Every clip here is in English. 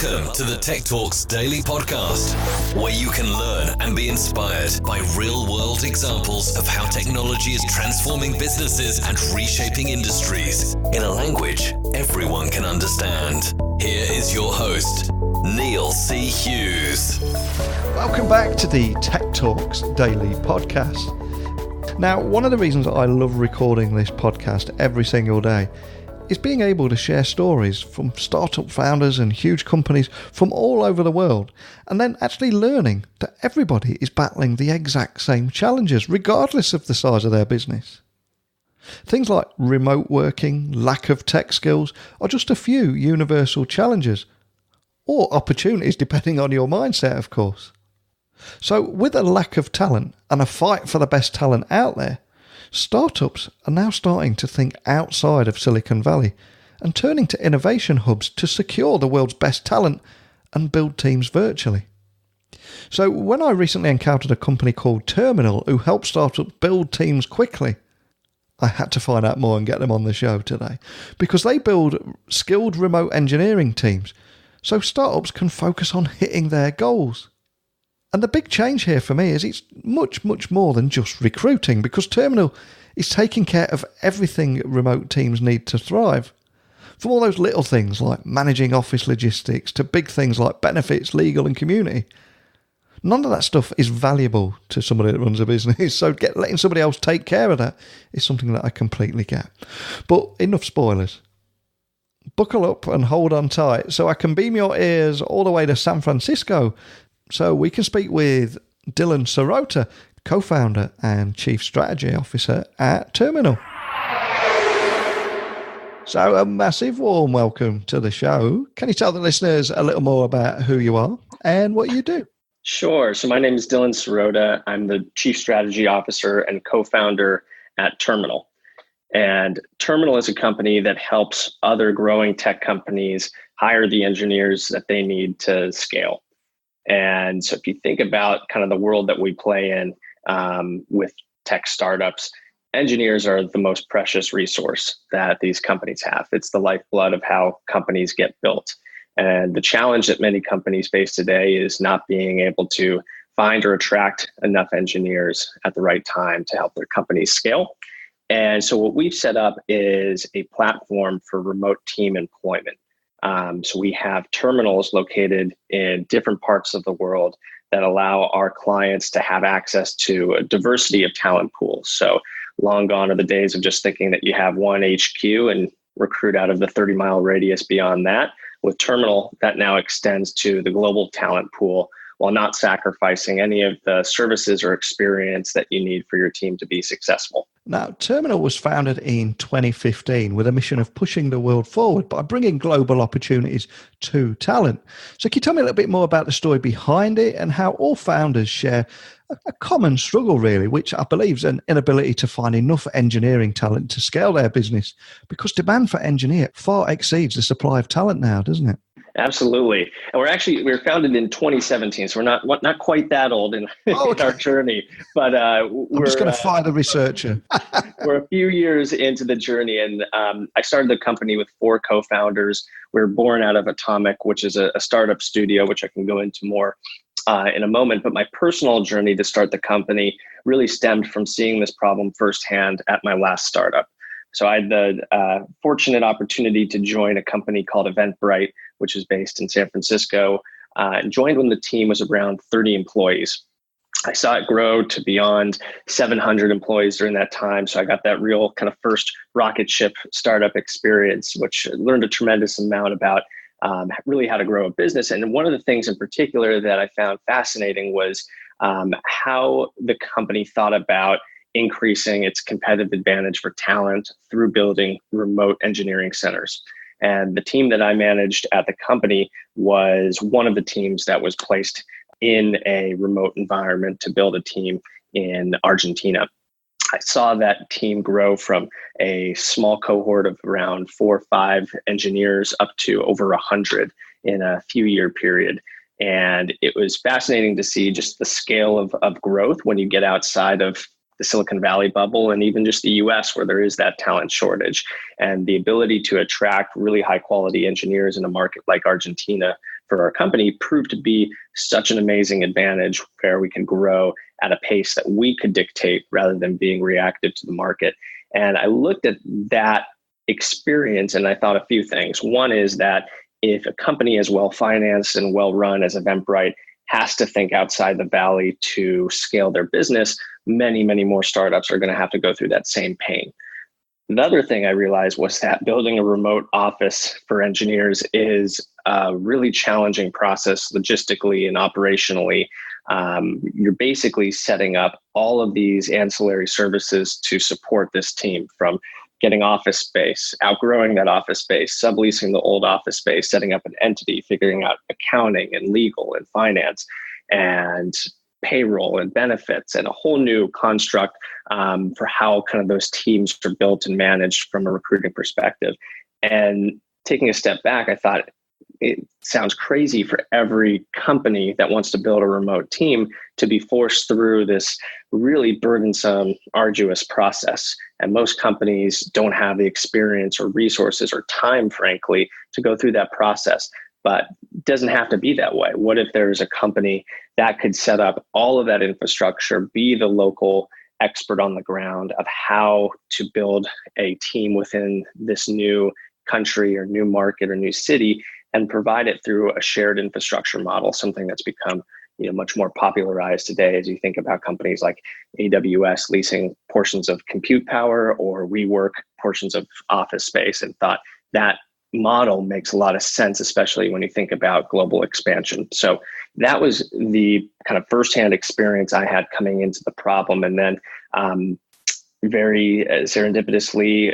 Welcome to the Tech Talks Daily Podcast, where you can learn and be inspired by real-world examples of how technology is transforming businesses and reshaping industries in a language everyone can understand. Here is your host, Neil C. Hughes. Welcome back to the Tech Talks Daily Podcast. Now, one of the reasons I love recording this podcast every single day is being able to share stories from startup founders and huge companies from all over the world, and then actually learning that everybody is battling the exact same challenges, regardless of the size of their business. Things like remote working, lack of tech skills, are just a few universal challenges, or opportunities depending on your mindset, of course. So with a lack of talent and a fight for the best talent out there, startups are now starting to think outside of Silicon Valley and turning to innovation hubs to secure the world's best talent and build teams virtually. So when I recently encountered a company called Terminal who helps startups build teams quickly, I had to find out more and get them on the show today, because they build skilled remote engineering teams so startups can focus on hitting their goals. And the big change here for me is it's much, much more than just recruiting, because Terminal is taking care of everything remote teams need to thrive. From all those little things like managing office logistics to big things like benefits, legal and community. None of that stuff is valuable to somebody that runs a business, so letting somebody else take care of that is something that I completely get. But enough spoilers. Buckle up and hold on tight so I can beam your ears all the way to San Francisco so we can speak with Dylan Sirota, co-founder and chief strategy officer at Terminal. So a massive warm welcome to the show. Can you tell the listeners a little more about who you are and what you do? Sure. So my name is Dylan Sirota. I'm the chief strategy officer and co-founder at Terminal. And Terminal is a company that helps other growing tech companies hire the engineers that they need to scale. And so if you think about kind of the world that we play in with tech startups, engineers are the most precious resource that these companies have. It's the lifeblood of how companies get built. And the challenge that many companies face today is not being able to find or attract enough engineers at the right time to help their companies scale. And so what we've set up is a platform for remote team employment. So we have terminals located in different parts of the world that allow our clients to have access to a diversity of talent pools. So long gone are the days of just thinking that you have one HQ and recruit out of the 30-mile radius beyond that. With Terminal, that now extends to the global talent pool while not sacrificing any of the services or experience that you need for your team to be successful. Now, Terminal was founded in 2015 with a mission of pushing the world forward by bringing global opportunities to talent. So can you tell me a little bit more about the story behind it and how all founders share a common struggle, really, which I believe is an inability to find enough engineering talent to scale their business, because demand for engineer far exceeds the supply of talent now, doesn't it? Absolutely. And we were founded in 2017, so we're not quite that old in our journey, but I'm just going to fire the researcher. We're a few years into the journey, and I started the company with 4 co-founders. We were born out of Atomic, which is a startup studio, which I can go into more in a moment. But my personal journey to start the company really stemmed from seeing this problem firsthand at my last startup. So I had the fortunate opportunity to join a company called Eventbrite, which is based in San Francisco, and joined when the team was around 30 employees. I saw it grow to beyond 700 employees during that time. So I got that real kind of first rocket ship startup experience, which I learned a tremendous amount about really how to grow a business. And one of the things in particular that I found fascinating was how the company thought about increasing its competitive advantage for talent through building remote engineering centers. And the team that I managed at the company was one of the teams that was placed in a remote environment to build a team in Argentina. I saw that team grow from a small cohort of around 4 or 5 engineers up to over 100 in a few year period. And it was fascinating to see just the scale of growth when you get outside of the Silicon Valley bubble and even just the US, where there is that talent shortage, and the ability to attract really high quality engineers in a market like Argentina for our company proved to be such an amazing advantage where we could grow at a pace that we could dictate rather than being reactive to the market. And I looked at that experience and I thought a few things. One is that if a company is well financed and well run as Eventbrite has to think outside the valley to scale their business, many, many more startups are going to have to go through that same pain. The other thing I realized was that building a remote office for engineers is a really challenging process logistically and operationally. You're basically setting up all of these ancillary services to support this team, from getting office space, outgrowing that office space, subleasing the old office space, setting up an entity, figuring out accounting and legal and finance and payroll and benefits, and a whole new construct for how kind of those teams are built and managed from a recruiting perspective. And taking a step back, I thought it sounds crazy for every company that wants to build a remote team to be forced through this really burdensome, arduous process. And most companies don't have the experience or resources or time, frankly, to go through that process. But it doesn't have to be that way. What if there's a company that could set up all of that infrastructure, be the local expert on the ground of how to build a team within this new country or new market or new city, and provide it through a shared infrastructure model, something that's become much more popularized today as you think about companies like AWS leasing portions of compute power or WeWork portions of office space, and thought that model makes a lot of sense, especially when you think about global expansion. So that was the kind of firsthand experience I had coming into the problem. And then very serendipitously,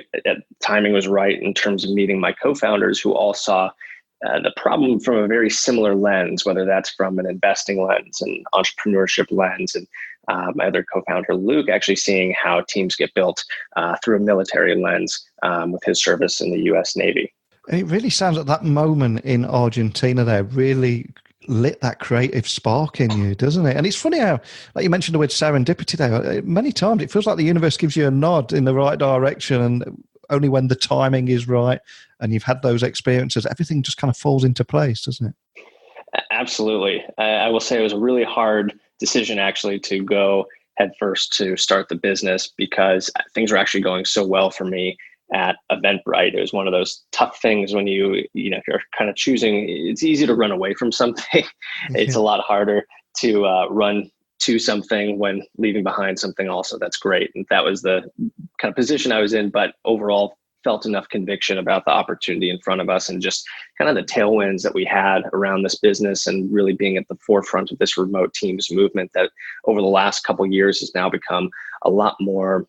timing was right in terms of meeting my co-founders who all saw the problem from a very similar lens, whether that's from an investing lens and entrepreneurship lens. And my other co-founder, Luke, actually seeing how teams get built through a military lens with his service in the US Navy. It really sounds like that moment in Argentina there really lit that creative spark in you, doesn't it? And it's funny how, like you mentioned the word serendipity there, many times it feels like the universe gives you a nod in the right direction, and only when the timing is right and you've had those experiences, everything just kind of falls into place, doesn't it? Absolutely. I will say it was a really hard decision actually to go headfirst to start the business, because things were actually going so well for me at Eventbrite. It was one of those tough things when if you're kind of choosing, it's easy to run away from something. It's a lot harder to run to something when leaving behind something also that's great. And that was the kind of position I was in, but overall felt enough conviction about the opportunity in front of us and just kind of the tailwinds that we had around this business, and really being at the forefront of this remote teams movement that over the last couple of years has now become a lot more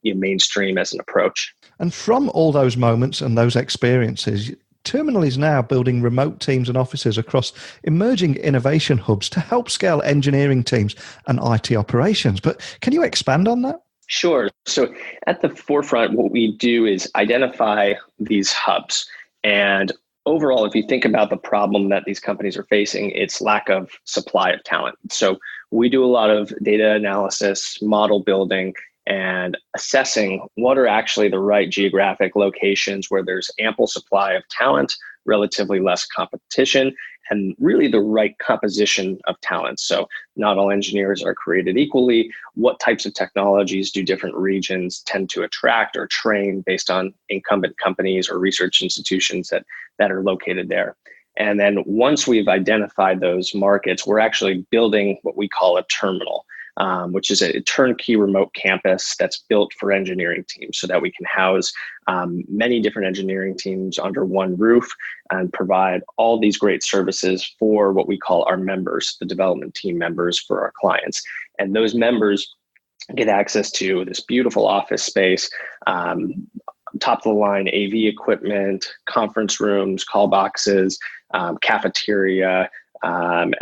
mainstream as an approach. And from all those moments and those experiences, Terminal is now building remote teams and offices across emerging innovation hubs to help scale engineering teams and IT operations. But can you expand on that? Sure. So at the forefront, what we do is identify these hubs. And overall, if you think about the problem that these companies are facing, it's lack of supply of talent. So we do a lot of data analysis, model building, and assessing what are actually the right geographic locations where there's ample supply of talent, relatively less competition, and really the right composition of talent. So not all engineers are created equally. What types of technologies do different regions tend to attract or train based on incumbent companies or research institutions that are located there? And then once we've identified those markets, we're actually building what we call a terminal, which is a turnkey remote campus that's built for engineering teams so that we can house many different engineering teams under one roof and provide all these great services for what we call our members, the development team members for our clients. And those members get access to this beautiful office space, top of the line AV equipment, conference rooms, call boxes, cafeteria,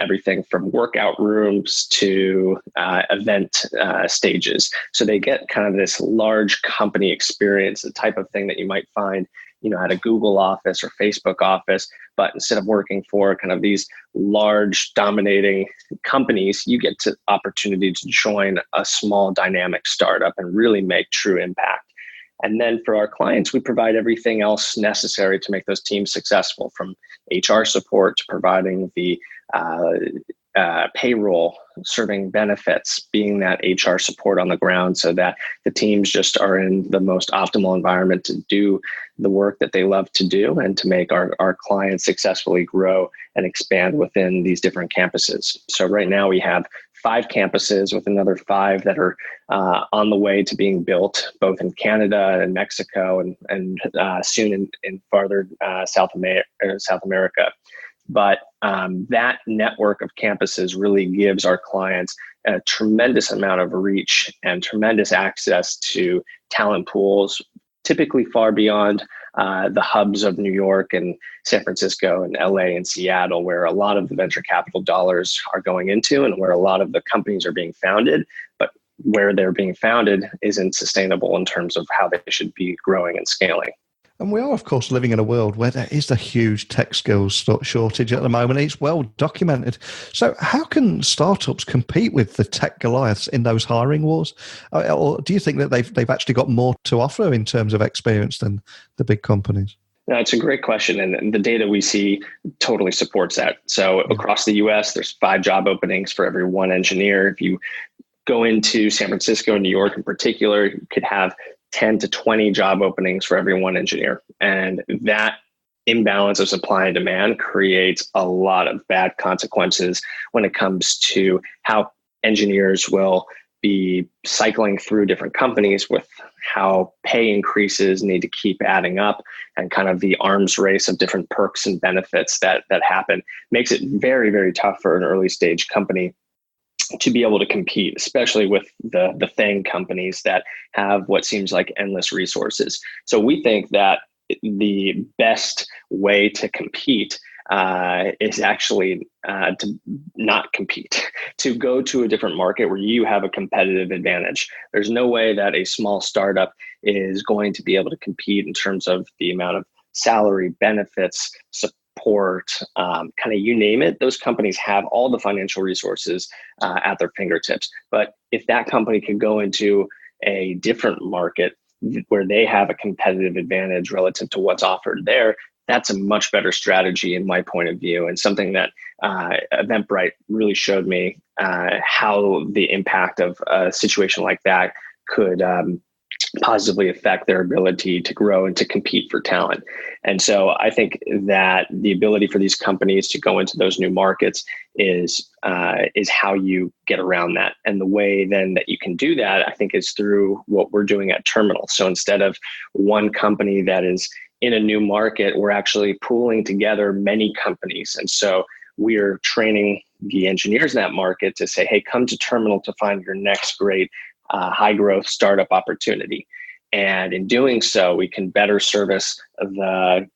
everything from workout rooms to event stages. So they get kind of this large company experience, the type of thing that you might find, at a Google office or Facebook office. But instead of working for kind of these large dominating companies, you get the opportunity to join a small dynamic startup and really make true impact. And then for our clients, we provide everything else necessary to make those teams successful, from HR support to providing the payroll, serving benefits, being that HR support on the ground so that the teams just are in the most optimal environment to do the work that they love to do and to make our clients successfully grow and expand within these different campuses. So right now we have 5 campuses with another 5 that are on the way to being built, both in Canada and Mexico and soon in farther South America. But that network of campuses really gives our clients a tremendous amount of reach and tremendous access to talent pools, typically far beyond the hubs of New York and San Francisco and LA and Seattle, where a lot of the venture capital dollars are going into and where a lot of the companies are being founded. But where they're being founded isn't sustainable in terms of how they should be growing and scaling. And we are, of course, living in a world where there is a huge tech skills shortage at the moment. It's well documented. So how can startups compete with the tech Goliaths in those hiring wars? Or do you think that they've actually got more to offer in terms of experience than the big companies? No, it's a great question. And the data we see totally supports that. So across the US, there's 5 job openings for every 1 engineer. If you go into San Francisco and New York in particular, you could have 10 to 20 job openings for every 1 engineer. And that imbalance of supply and demand creates a lot of bad consequences when it comes to how engineers will be cycling through different companies, with how pay increases need to keep adding up, and kind of the arms race of different perks and benefits that happen makes it very, very tough for an early stage company to be able to compete, especially with the FANG companies that have what seems like endless resources. So we think that the best way to compete is actually to not compete, to go to a different market where you have a competitive advantage. There's no way that a small startup is going to be able to compete in terms of the amount of salary, benefits, support, kind of you name it. Those companies have all the financial resources at their fingertips. But if that company can go into a different market where they have a competitive advantage relative to what's offered there, that's a much better strategy in my point of view, and something that Eventbrite really showed me how the impact of a situation like that could positively affect their ability to grow and to compete for talent. And so I think that the ability for these companies to go into those new markets is how you get around that. And the way then that you can do that, I think, is through what we're doing at Terminal. So instead of one company that is in a new market, we're actually pooling together many companies. And so we're training the engineers in that market to say, hey, come to Terminal to find your next great high growth startup opportunity. And in doing so, we can better service the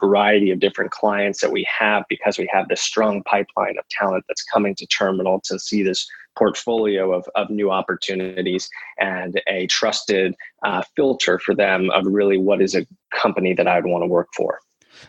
variety of different clients that we have, because we have this strong pipeline of talent that's coming to Terminal to see this portfolio of new opportunities and a trusted filter for them of really what is a company that I'd want to work for.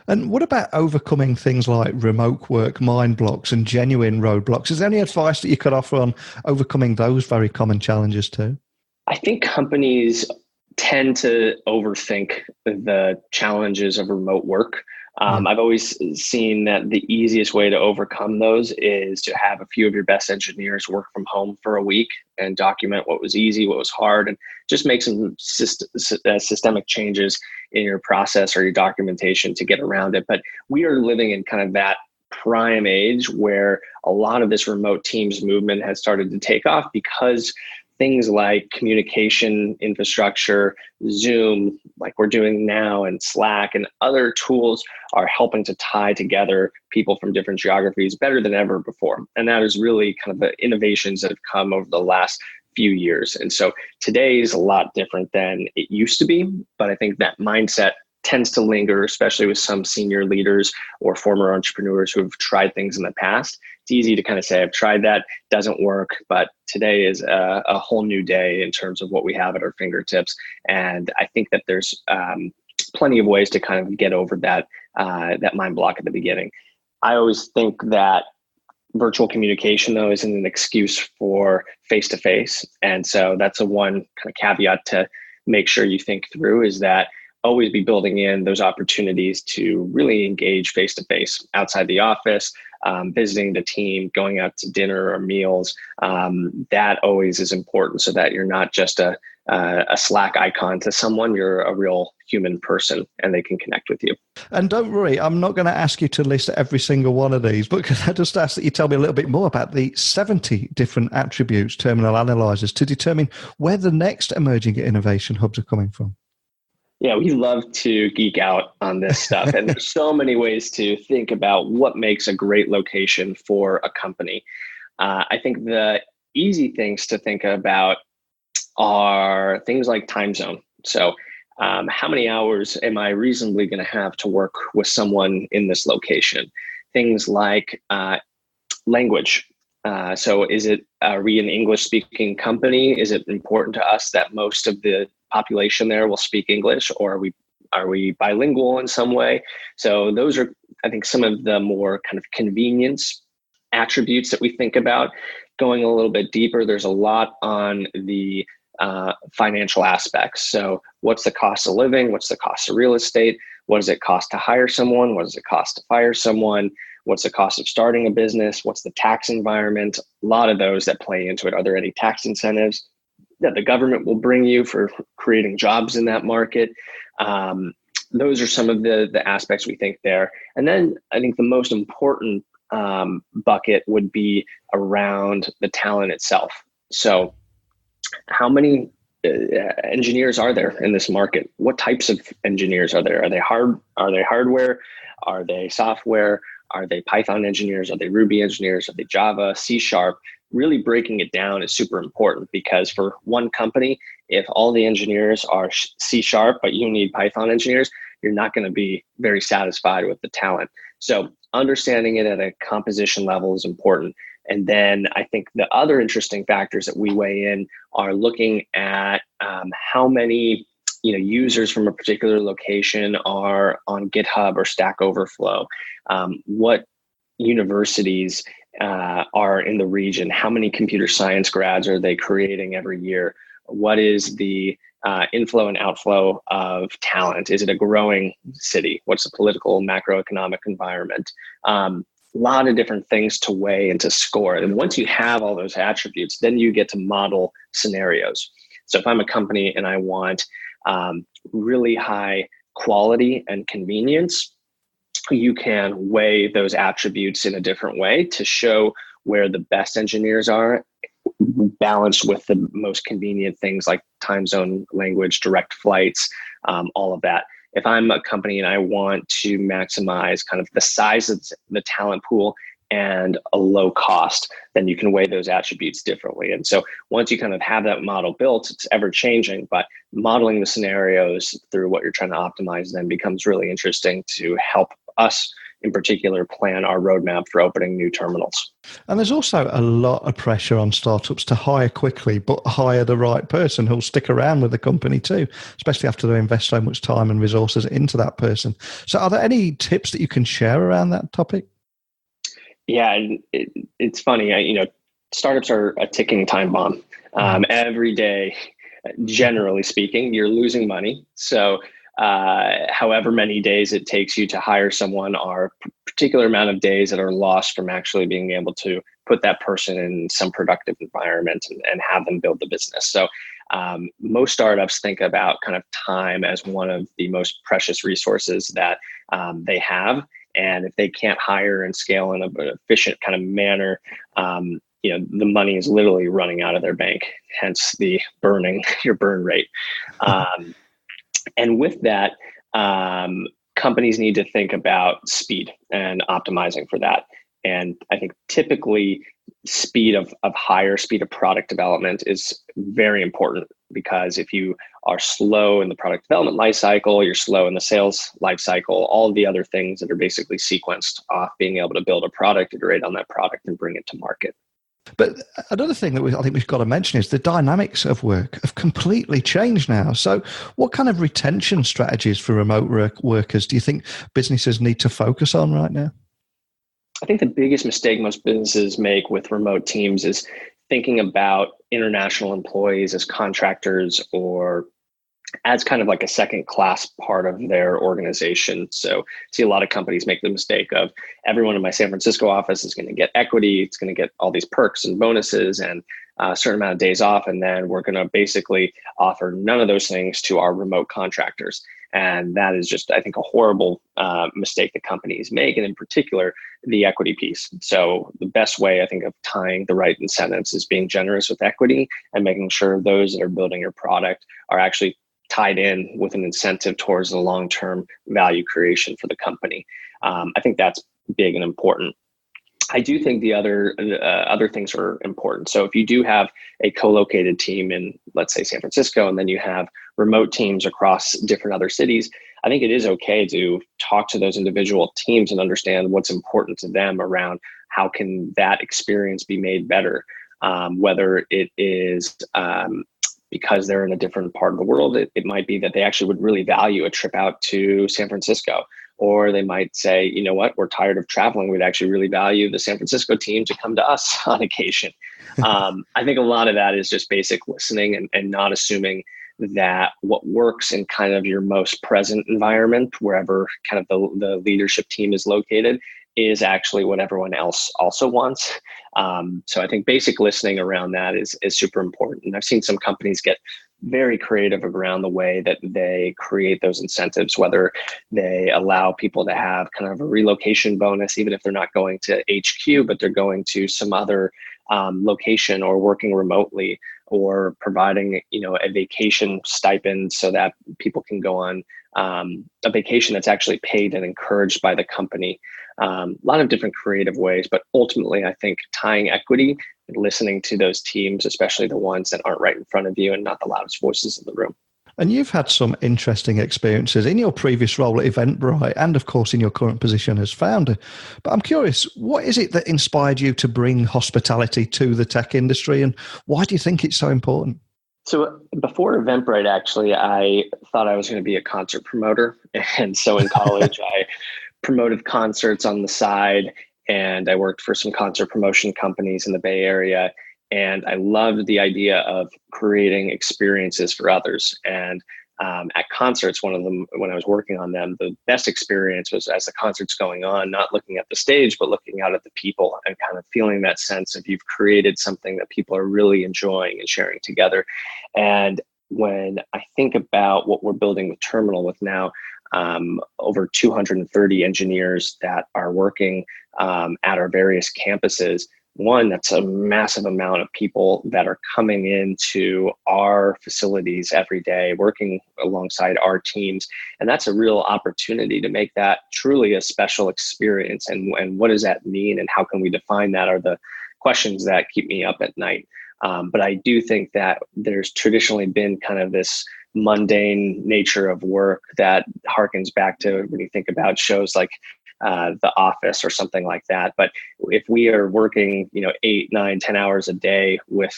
And what about overcoming things like remote work, mind blocks, and genuine roadblocks? Is there any advice that you could offer on overcoming those very common challenges too? I think companies tend to overthink the challenges of remote work. I've always seen that the easiest way to overcome those is to have a few of your best engineers work from home for a week and document what was easy, what was hard, and just make some systemic changes in your process or your documentation to get around it. But we are living in kind of that prime age where a lot of this remote teams movement has started to take off, because things like communication infrastructure, Zoom, like we're doing now, and Slack and other tools are helping to tie together people from different geographies better than ever before. And that is really kind of the innovations that have come over the last few years. And so today is a lot different than it used to be, but I think that mindset tends to linger, especially with some senior leaders or former entrepreneurs who have tried things in the past. It's easy to kind of say, I've tried that, doesn't work, but today is a whole new day in terms of what we have at our fingertips. And I think that there's plenty of ways to kind of get over that mind block at the beginning. I always think that virtual communication, though, isn't an excuse for face-to-face. And so that's a one kind of caveat to make sure you think through is that always be building in those opportunities to really engage face-to-face outside the office, visiting the team, going out to dinner or meals. That always is important so that you're not just a Slack icon to someone, you're a real human person and they can connect with you. And don't worry, I'm not going to ask you to list every single one of these, but I just ask that you tell me a little bit more about the 70 different attributes terminal analyzers to determine where the next emerging innovation hubs are coming from. Yeah, we love to geek out on this stuff. And there's so many ways to think about what makes a great location for a company. I think the easy things to think about are things like time zone. So how many hours am I reasonably going to have to work with someone in this location? Things like language. So are we an English speaking company? Is it important to us that most of the population there will speak English, or are we bilingual in some way? So those are, I think, some of the more kind of convenience attributes that we think about. Going a little bit deeper, there's a lot on the financial aspects. So what's the cost of living? What's the cost of real estate? What does it cost to hire someone? What does it cost to fire someone? What's the cost of starting a business? What's the tax environment? A lot of those that play into it. Are there any tax incentives that the government will bring you for creating jobs in that market? Those are some of the aspects we think there. And then I think the most important bucket would be around the talent itself. So how many engineers are there in this market? What types of engineers are there? Are they hardware? Are they software? Are they Python engineers? Are they Ruby engineers? Are they Java, C#? Really breaking it down is super important, because for one company, if all the engineers are C#, but you need Python engineers, you're not going to be very satisfied with the talent. So understanding it at a composition level is important. And then I think the other interesting factors that we weigh in are looking at how many users from a particular location are on GitHub or Stack Overflow. What universities are in the region? How many computer science grads are they creating every year? What is the inflow and outflow of talent? Is it a growing city? What's the political macroeconomic environment? A lot of different things to weigh and to score. And once you have all those attributes, then you get to model scenarios. So if I'm a company and I want really high quality and convenience, you can weigh those attributes in a different way to show where the best engineers are, balanced with the most convenient things like time zone, language, direct flights, all of that. If I'm a company and I want to maximize kind of the size of the talent pool and a low cost, then you can weigh those attributes differently. And so once you kind of have that model built, it's ever changing, but modeling the scenarios through what you're trying to optimize then becomes really interesting to help us in particular plan our roadmap for opening new terminals. And there's also a lot of pressure on startups to hire quickly, but hire the right person who'll stick around with the company too, especially after they invest so much time and resources into that person. So are there any tips that you can share around that topic? Yeah, it's funny. Startups are a ticking time bomb. Every day, generally speaking, you're losing money. So however many days it takes you to hire someone are a particular amount of days that are lost from actually being able to put that person in some productive environment and have them build the business. So most startups think about kind of time as one of the most precious resources that they have. And if they can't hire and scale in an efficient kind of manner, the money is literally running out of their bank, hence the your burn rate. And with that, companies need to think about speed and optimizing for that. And I think typically speed of hire, speed of product development is very important, because if you are slow in the product development lifecycle, you're slow in the sales lifecycle, all of the other things that are basically sequenced off being able to build a product, iterate on that product, and bring it to market. But another thing that I think we've got to mention is the dynamics of work have completely changed now. So what kind of retention strategies for remote workers do you think businesses need to focus on right now? I think the biggest mistake most businesses make with remote teams is thinking about international employees as contractors or as kind of like a second class part of their organization. So I see a lot of companies make the mistake of everyone in my San Francisco office is going to get equity. It's going to get all these perks and bonuses and a certain amount of days off. And then we're going to basically offer none of those things to our remote contractors. And that is just, I think, a horrible mistake that companies make, and in particular, the equity piece. So the best way, I think, of tying the right incentives is being generous with equity and making sure those that are building your product are actually tied in with an incentive towards the long-term value creation for the company. I think that's big and important. I do think the other things are important. So if you do have a co-located team in, let's say, San Francisco, and then you have remote teams across different other cities, I think it is okay to talk to those individual teams and understand what's important to them around how can that experience be made better, whether it is because they're in a different part of the world. It might be that they actually would really value a trip out to San Francisco. Or they might say, you know what, we're tired of traveling. We'd actually really value the San Francisco team to come to us on occasion. I think a lot of that is just basic listening and not assuming that what works in kind of your most present environment, wherever kind of the leadership team is located, is actually what everyone else also wants. So I think basic listening around that is super important. And I've seen some companies get very creative around the way that they create those incentives, whether they allow people to have kind of a relocation bonus, even if they're not going to HQ, but they're going to some other location, or working remotely, or providing, a vacation stipend so that people can go on a vacation that's actually paid and encouraged by the company. A lot of different creative ways, but ultimately, I think tying equity and listening to those teams, especially the ones that aren't right in front of you and not the loudest voices in the room. And you've had some interesting experiences in your previous role at Eventbrite and, of course, in your current position as founder. But I'm curious, what is it that inspired you to bring hospitality to the tech industry, and why do you think it's so important? So before Eventbrite, actually, I thought I was going to be a concert promoter. And so in college, I promoted concerts on the side, and I worked for some concert promotion companies in the Bay Area. And I loved the idea of creating experiences for others. And at concerts, one of them, when I was working on them, the best experience was as the concert's going on, not looking at the stage, but looking out at the people and kind of feeling that sense of you've created something that people are really enjoying and sharing together. And when I think about what we're building with Terminal, with now over 230 engineers that are working at our various campuses, one, that's a massive amount of people that are coming into our facilities every day, working alongside our teams. And that's a real opportunity to make that truly a special experience. And what does that mean? And how can we define that are the questions that keep me up at night. But I do think that there's traditionally been kind of this mundane nature of work that harkens back to when you think about shows like The Office or something like that. But if we are working, 8, 9, 10 hours a day with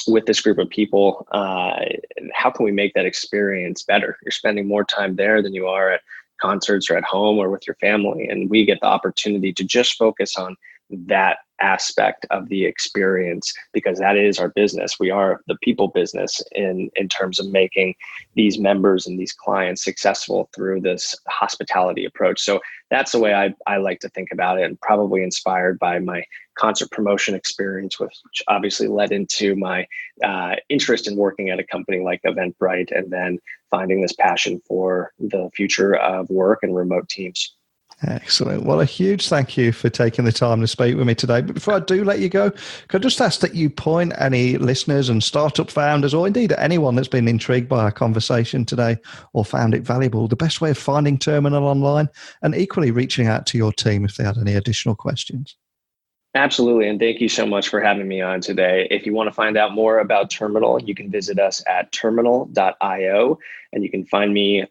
this group of people, how can we make that experience better? You're spending more time there than you are at concerts or at home or with your family. And we get the opportunity to just focus on that aspect of the experience, because that is our business. We are the people business in terms of making these members and these clients successful through this hospitality approach. So that's the way I like to think about it, and probably inspired by my concert promotion experience, which obviously led into my interest in working at a company like Eventbrite, and then finding this passion for the future of work and remote teams. Excellent. Well, a huge thank you for taking the time to speak with me today. But before I do let you go, could I just ask that you point any listeners and startup founders, or indeed anyone that's been intrigued by our conversation today or found it valuable, the best way of finding Terminal online, and equally reaching out to your team if they had any additional questions? Absolutely. And thank you so much for having me on today. If you want to find out more about Terminal, you can visit us at terminal.io, and you can find me,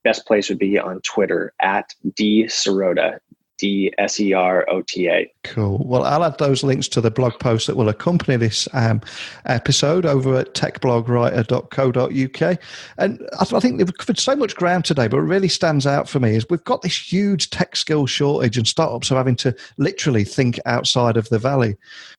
best place would be on Twitter at @DSerota, DSEROTA. Cool. Well, I'll add those links to the blog post that will accompany this episode over at techblogwriter.co.uk. And I think we've covered so much ground today, but what really stands out for me is we've got this huge tech skill shortage, and startups are having to literally think outside of the valley.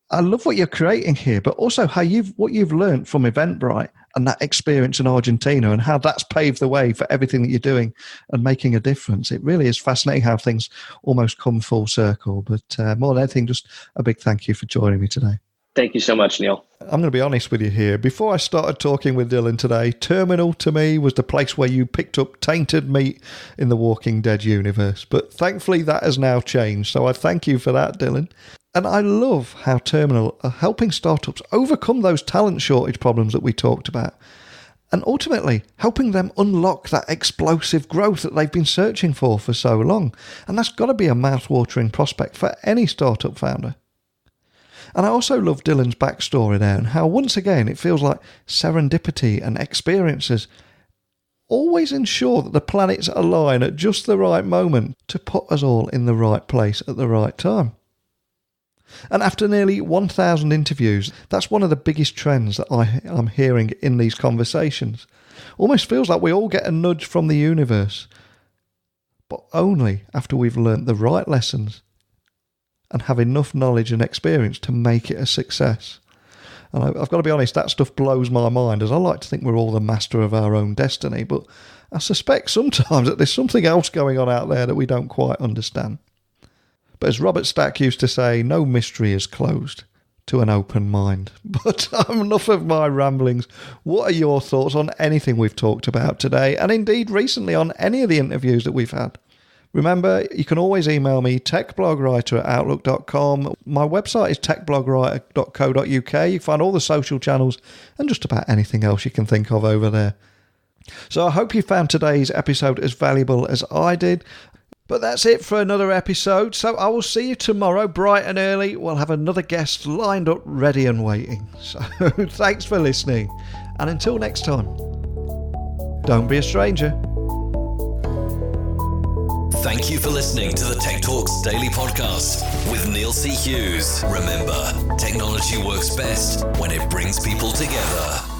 I love what you're creating here, but also what you've learned from Eventbrite and that experience in Argentina and how that's paved the way for everything that you're doing and making a difference. It really is fascinating how things almost come full circle. But more than anything, just a big thank you for joining me today. Thank you so much, Neil. I'm going to be honest with you here. Before I started talking with Dylan today, Terminal to me was the place where you picked up tainted meat in the Walking Dead universe. But thankfully that has now changed. So I thank you for that, Dylan. And I love how Terminal are helping startups overcome those talent shortage problems that we talked about. And ultimately helping them unlock that explosive growth that they've been searching for so long. And that's got to be a mouth-watering prospect for any startup founder. And I also love Dylan's backstory there and how once again it feels like serendipity and experiences always ensure that the planets align at just the right moment to put us all in the right place at the right time. And after nearly 1,000 interviews, that's one of the biggest trends that I'm hearing in these conversations. Almost feels like we all get a nudge from the universe, but only after we've learnt the right lessons and have enough knowledge and experience to make it a success. And I've got to be honest, that stuff blows my mind, as I like to think we're all the master of our own destiny, but I suspect sometimes that there's something else going on out there that we don't quite understand. But as Robert Stack used to say, no mystery is closed to an open mind. But enough of my ramblings. What are your thoughts on anything we've talked about today, and indeed recently on any of the interviews that we've had? Remember, you can always email me, techblogwriter@outlook.com. My website is techblogwriter.co.uk. You can find all the social channels and just about anything else you can think of over there. So I hope you found today's episode as valuable as I did. But that's it for another episode. So I will see you tomorrow, bright and early. We'll have another guest lined up, ready and waiting. So thanks for listening. And until next time, don't be a stranger. Thank you for listening to the Tech Talks Daily Podcast with Neil C. Hughes. Remember, technology works best when it brings people together.